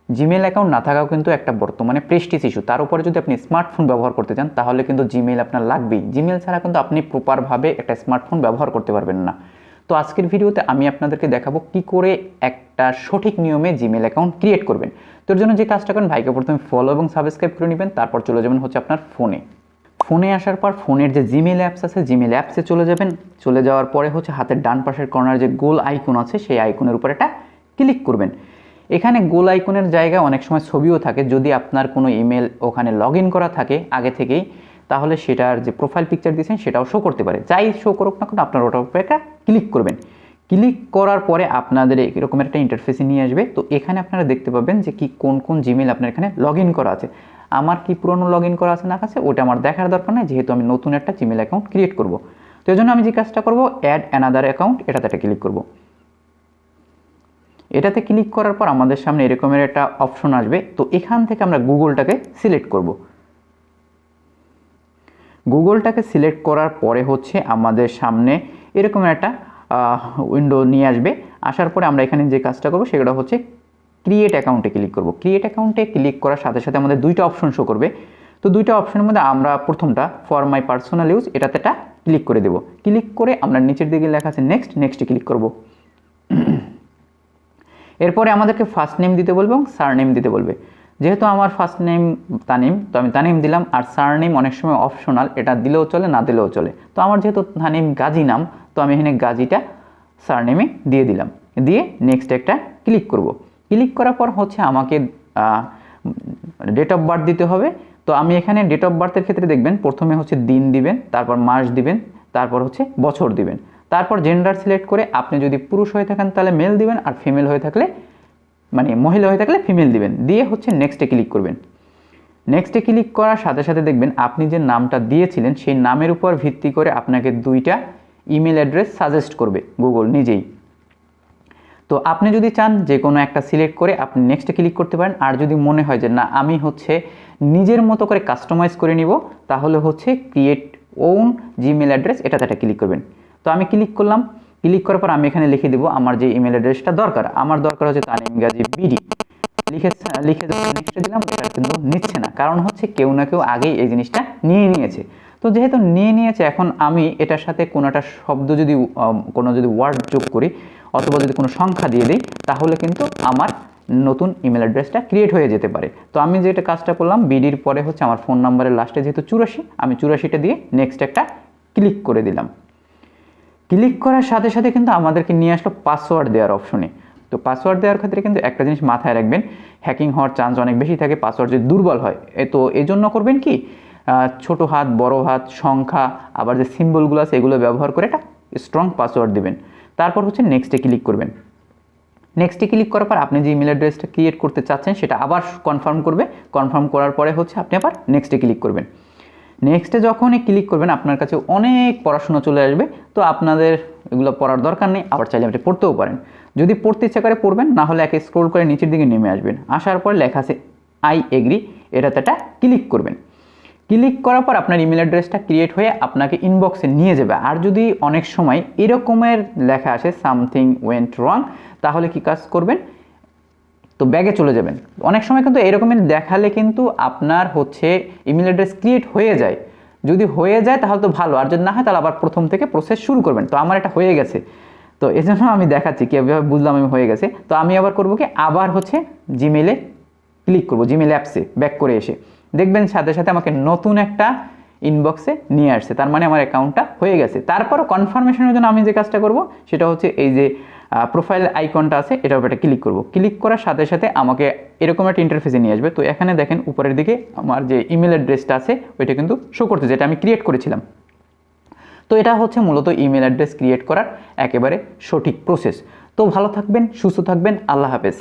Gmail account না থাকাও কিন্তু একটা বর্তমানে প্রেস্টিজ ইস্যু। তার উপরে যদি আপনি স্মার্টফোন ব্যবহার করতে চান তাহলে কিন্তু জিমেল আপনার লাগবেই। জিমেল ছাড়া কিন্তু আপনি প্রপারভাবে একটা স্মার্টফোন ব্যবহার করতে পারবেন না। তো আজকের ভিডিওতে আমি আপনাদেরকে দেখাবো কি করে একটা সঠিক নিয়মে জিমেল অ্যাকাউন্ট ক্রিয়েট করবেন। তোর জন্য যে কাজটা করেন, ভাইকে প্রথমে ফলো এবং সাবস্ক্রাইব করে নেবেন, তারপর চলে যাবেন হচ্ছে আপনার ফোনে আসার পর ফোনের যে জিমেল অ্যাপস আছে জিমেল অ্যাপসে চলে যাবেন। চলে যাওয়ার পরে হচ্ছে হাতের ডান পাশের কর্নার যে গোল আইকন আছে সেই আইকনের উপর একটা ক্লিক করবেন। এখানে গোল আইকনের জায়গায় অনেক সময় ছবিও থাকে। যদি আপনার কোনো ইমেল ওখানে লগ ইন করা থাকে আগে থেকেই, তাহলে সেটার যে প্রোফাইল পিকচার দিয়েছেন সেটাও শো করতে পারে। যাই শো করুক না কেন আপনার ওটার উপরে একটা ক্লিক করবেন। ক্লিক করার পরে আপনাদের এরকম একটা ইন্টারফেসে নিয়ে আসবে। তো এখানে আপনারা দেখতে পাবেন যে কি কোন কোন জিমেল আপনার এখানে লগ ইন করা আছে। আমার কি পুরনো লগ ইন করা আছে না আছে ওটা আমার দেখার দরকার নেই, যেহেতু আমি নতুন একটা জিমেল অ্যাকাউন্ট ক্রিয়েট করব। তো এই জন্য আমি যে কাজটা করব, অ্যাড অ্যানাদার অ্যাকাউন্ট, এটাতে একটা ক্লিক করব। এটাতে ক্লিক করার পর আমাদের সামনে এরকমের একটা অপশন আসবে। তো এখান থেকে আমরা গুগলটাকে সিলেক্ট করব। গুগলটাকে সিলেক্ট করার পরে হচ্ছে আমাদের সামনে এরকম একটা উইন্ডো নিয়ে আসবে। আসার পরে আমরা এখানে যে কাজটা করব সেটা হচ্ছে ক্রিয়েট অ্যাকাউন্টে ক্লিক করব। ক্রিয়েট অ্যাকাউন্টে ক্লিক করার সাথে সাথে আমাদের দুইটা অপশন শো করবে। তো দুইটা অপশনের মধ্যে আমরা প্রথমটা ফর মাই পার্সোনাল ইউজ, এটাতে একটা ক্লিক করে দেব। ক্লিক করে আমরা নিচের দিকে লেখা আছে নেক্সটে ক্লিক করব। এরপরে আমাদেরকে ফার্স্ট নেম দিতে বলবে এবং সারনেম দিতে বলবে। যেহেতু আমার ফার্স্ট নেম তানিম, তো আমি তানিম দিলাম। আর সারনেম অনেক সময় অপশনাল, এটা দিলেও চলে না দিলেও চলে। তো আমার যেহেতু তানিম গাজী নাম, তো আমি এখানে গাজীটা সারনেমে দিয়ে দিলাম। দিয়ে নেক্সট একটা ক্লিক করব। ক্লিক করার পর হচ্ছে আমাকে ডেট অফ বার্থ দিতে হবে। তো আমি এখানে ডেট অফ বার্থের ক্ষেত্রে দেখবেন প্রথমে হচ্ছে দিন দিবেন, তারপর মাস দিবেন, তারপর হচ্ছে বছর দিবেন। তারপর জেন্ডার সিলেক্ট করে আপনি যদি পুরুষ হয়ে থাকেন তাহলে মেল দিবেন, আর ফিমেল হয়ে থাকলে মানে মহিলা হয়ে থাকলে ফিমেল দিবেন। দিয়ে হচ্ছে নেক্সটে ক্লিক করবেন। নেক্সটে ক্লিক করার সাথে সাথে দেখবেন আপনি যে নামটা দিয়েছিলেন সেই নামের উপর ভিত্তি করে আপনাকে দুইটা ইমেল অ্যাড্রেস সাজেস্ট করবে গুগল নিজেই। তো আপনি যদি চান যে কোনো একটা সিলেক্ট করে আপনি নেক্সটে ক্লিক করতে পারেন। আর যদি মনে হয় যে না আমি হচ্ছে নিজের মতো করে কাস্টমাইজ করে নিব, তাহলে হচ্ছে ক্রিয়েট ওন জিমেল অ্যাড্রেস, এটাতে একটা ক্লিক করবেন। তো আমি ক্লিক করলাম। ক্লিক করার পর আমি এখানে লিখে দেবো আমার যে ইমেল অ্যাড্রেসটা দরকার। আমার দরকার হচ্ছে তানিম গাজী বিডি। লিখে যখন নেক্সটে দিলাম, এটা কিন্তু নিচ্ছে না, কারণ হচ্ছে কেউ না কেউ আগেই এই জিনিসটা নিয়ে নিয়েছে। তো যেহেতু নিয়ে নিয়েছে, এখন আমি এটার সাথে কোনো একটা শব্দ যদি যদি ওয়ার্ড যোগ করি অথবা যদি কোনো সংখ্যা দিয়ে দিই, তাহলে কিন্তু আমার নতুন ইমেল অ্যাড্রেসটা ক্রিয়েট হয়ে যেতে পারে। তো আমি যেটা কাজটা করলাম, বিডির পরে হচ্ছে আমার ফোন নাম্বারের লাস্টে যেহেতু 84, আমি 84টা দিয়ে নেক্সট একটা ক্লিক করে দিলাম। ক্লিক করার সাথে সাথে কিন্তু আমাদেরকে নিয়ে আসলো পাসওয়ার্ড দেওয়ার অপশনে। তো পাসওয়ার্ড দেওয়ার ক্ষেত্রে কিন্তু একটা জিনিস মাথায় রাখবেন, হ্যাকিং হওয়ার চান্স অনেক বেশি থাকে পাসওয়ার্ড যদি দুর্বল হয়। তো এই জন্য করবেন কি, ছোটো হাত বড় হাত সংখ্যা আবার যে সিম্বলগুলো আছে এগুলো ব্যবহার করে একটা স্ট্রং পাসওয়ার্ড দেবেন। তারপর হচ্ছে নেক্সটে ক্লিক করবেন। নেক্সটে ক্লিক করার পর আপনি যে ইমেল অ্যাড্রেসটা ক্রিয়েট করতে চাচ্ছেন সেটা আবার কনফার্ম করবে। কনফার্ম করার পরে হচ্ছে আপনি আবার নেক্সটে ক্লিক করবেন। নেক্সটে যখনই ক্লিক করবেন আপনার কাছে অনেক পড়াশোনা চলে আসবে। তো আপনাদের এগুলো পড়ার দরকার নেই, আবার চাইলে আপনি পড়তেও পারেন। যদি পড়তে ইচ্ছা করে পড়বেন, না হলে একে স্ক্রোল করে নিচের দিকে নেমে আসবেন। আসার পর লেখা আছে আই এগ্রি, এটাতে একটা ক্লিক করবেন। ক্লিক করার পর আপনার ইমেল অ্যাড্রেসটা ক্রিয়েট হয়ে আপনাকে ইনবক্সে নিয়ে যাবে। আর যদি অনেক সময় এরকমের লেখা আসে সামথিং ওয়েন্ট রং, তাহলে কি কাজ করবেন, তো ব্যাগে চলে যাবেন। অনেক সময় কিন্তু এরকমের দেখালে কিন্তু আপনার হচ্ছে ইমেল অ্যাড্রেস ক্রিয়েট হয়ে যায়। যদি হয়ে যায় তাহলে তো ভালো, আর যদি না হয় তাহলে আবার প্রথম থেকে প্রসেস শুরু করবেন। তো আমার এটা হয়ে গেছে, তো এই জন্য আমি দেখাচ্ছি কীভাবে বুঝলাম আমি হয়ে গেছে। তো আমি আবার করবো কি, আবার হচ্ছে জিমেলে ক্লিক করবো, জিমেল অ্যাপসে ব্যাক করে এসে দেখবেন সাথে সাথে আমাকে নতুন একটা ইনবক্সে নিয়ে আসছে। তার মানে আমার অ্যাকাউন্টটা হয়ে গেছে। তারপরও কনফার্মেশনের জন্য আমি যে কাজটা করব সেটা হচ্ছে এই যে প্রোফাইল আইকনটা আছে এটার উপর একটা ক্লিক করব। ক্লিক করার সাথে সাথে আমাকে এরকম একটা ইন্টারফেসে নিয়ে আসবে। তো এখানে দেখেন উপরের দিকে আমার যে ইমেল অ্যাড্রেসটা আছে ওইটা কিন্তু শো করতে, যেটা আমি ক্রিয়েট করেছিলাম। তো এটা হচ্ছে মূলত ইমেল অ্যাড্রেস ক্রিয়েট করার একেবারে সঠিক প্রসেস। তো ভালো থাকবেন, সুস্থ থাকবেন, আল্লাহ হাফেজ।